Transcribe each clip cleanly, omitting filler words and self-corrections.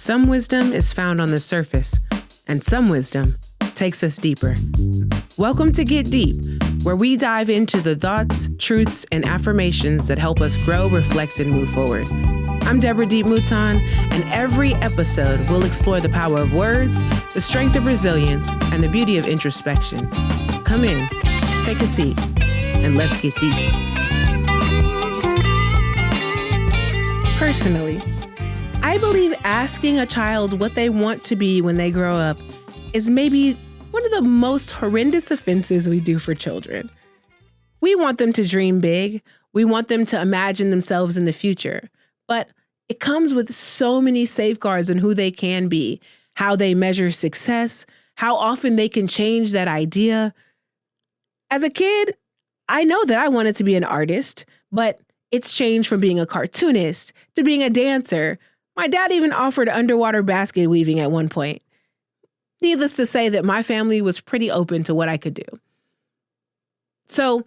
Some wisdom is found on the surface, and some wisdom takes us deeper. Welcome to Get Deep, where we dive into the thoughts, truths, and affirmations that help us grow, reflect, and move forward. I'm Deborah D.E.E.P. Mouton, and every episode we'll explore the power of words, the strength of resilience, and the beauty of introspection. Come in, take a seat, and let's get deep. Personally, I believe asking a child what they want to be when they grow up is maybe one of the most horrendous offenses we do for children. We want them to dream big. We want them to imagine themselves in the future. But it comes with so many safeguards on who they can be, how they measure success, how often they can change that idea. As a kid, I know that I wanted to be an artist, but it's changed from being a cartoonist to being a dancer. My dad even offered underwater basket weaving at one point. Needless to say that my family was pretty open to what I could do. So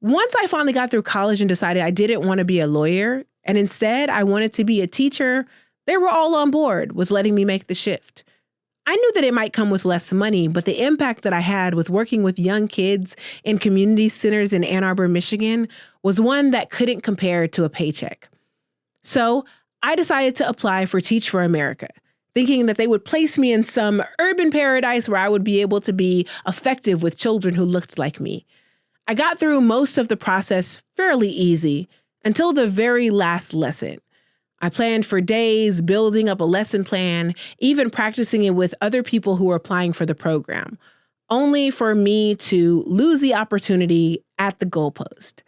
once I finally got through college and decided I didn't want to be a lawyer, and instead I wanted to be a teacher, they were all on board with letting me make the shift. I knew that it might come with less money, but the impact that I had with working with young kids in community centers in Ann Arbor, Michigan, was one that couldn't compare to a paycheck. So I decided to apply for Teach for America, thinking that they would place me in some urban paradise where I would be able to be effective with children who looked like me. I got through most of the process fairly easy until the very last lesson. I planned for days, building up a lesson plan, even practicing it with other people who were applying for the program, only for me to lose the opportunity at the goalpost.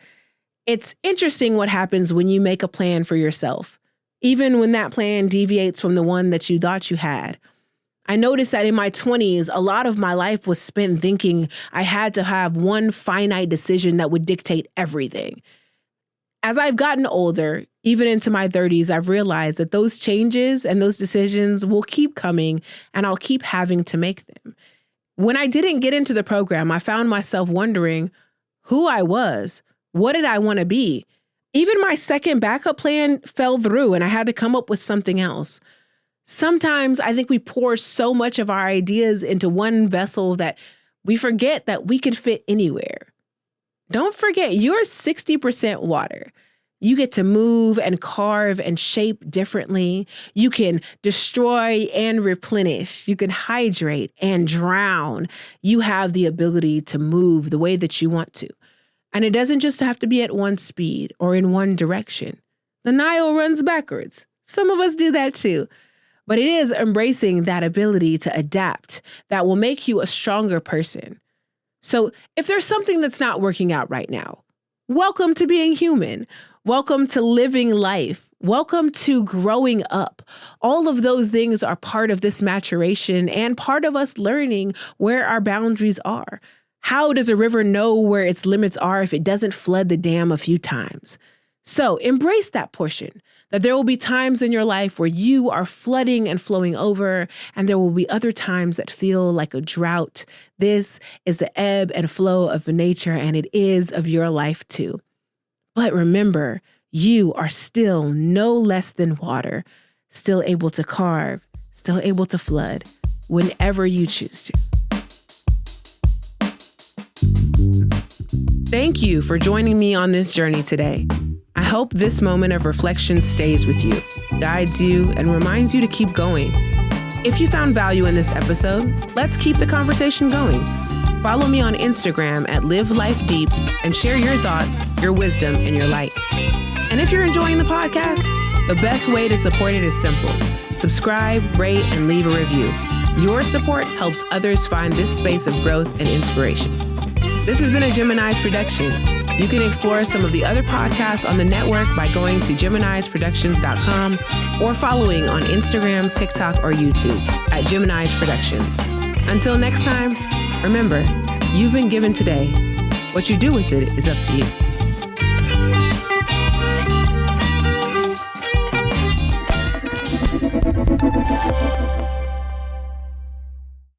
It's interesting what happens when you make a plan for yourself, even when that plan deviates from the one that you thought you had. I noticed that in my 20s, a lot of my life was spent thinking I had to have one finite decision that would dictate everything. As I've gotten older, even into my 30s, I've realized that those changes and those decisions will keep coming, and I'll keep having to make them. When I didn't get into the program, I found myself wondering who I was. What did I want to be? Even my second backup plan fell through, and I had to come up with something else. Sometimes I think we pour so much of our ideas into one vessel that we forget that we can fit anywhere. Don't forget, you're 60% water. You get to move and carve and shape differently. You can destroy and replenish. You can hydrate and drown. You have the ability to move the way that you want to. And it doesn't just have to be at one speed or in one direction. The Nile runs backwards. Some of us do that too. But it is embracing that ability to adapt that will make you a stronger person. So if there's something that's not working out right now, welcome to being human. Welcome to living life. Welcome to growing up. All of those things are part of this maturation and part of us learning where our boundaries are. How does a river know where its limits are if it doesn't flood the dam a few times? So embrace that portion, that there will be times in your life where you are flooding and flowing over, and there will be other times that feel like a drought. This is the ebb and flow of nature, and it is of your life too. But remember, you are still no less than water, still able to carve, still able to flood whenever you choose to. Thank you for joining me on this journey today. I hope this moment of reflection stays with you, guides you, and reminds you to keep going. If you found value in this episode, let's keep the conversation going. Follow me on Instagram at Live Life Deep and share your thoughts, your wisdom, and your light. And if you're enjoying the podcast, the best way to support it is simple. Subscribe, rate, and leave a review. Your support helps others find this space of growth and inspiration. This has been a Gemini's production. You can explore some of the other podcasts on the network by going to GeminisProductions.com or following on Instagram, TikTok, or YouTube at Gemini's Productions. Until next time, remember, you've been given today. What you do with it is up to you.